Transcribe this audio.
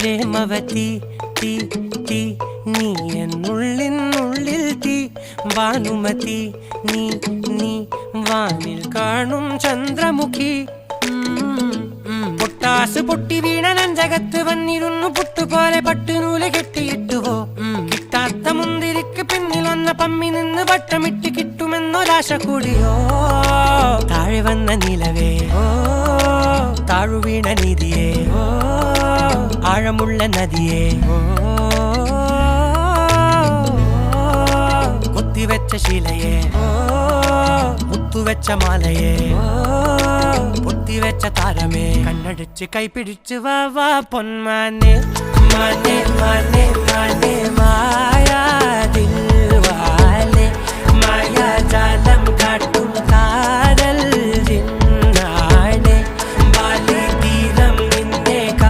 പ്രേമവതി തീ തീ നീ എന്നുള്ളിൽ തീ ഭാനുമതി നീ നീ വാനിൽ കാണും ചന്ദ്രമുഖി പൊട്ടാസ് പൊട്ടി വീണ നെഞ്ചകത്ത് വന്നിരുന്നു പുട്ടുപോലെ പട്ടുനൂല് കെട്ടിയിട്ടുവോ കിട്ടാത്ത മുന്തിരിക്ക് പിന്നിൽ വന്ന പമ്മി നിന്ന് വട്ടമിട്ട് കിട്ടുമെന്നൊരാശ കൂടിയോ താഴെ വന്ന നിലവേ താഴു വീണ നിധിയേ ആഴമുള്ള നദിയേ കൊത്തിവെച്ച ശിലയേ മുത്തുവെച്ച മാലയേ പൊത്തിവെച്ച താരമേ കണ്ണടിച്ച് കൈപിടിച്ച് വാ വാ പൊന്മാനെ മാനെ മാനെ മാനെ മായാ ദിൽവാലെ മായാജാലം കാട്ടി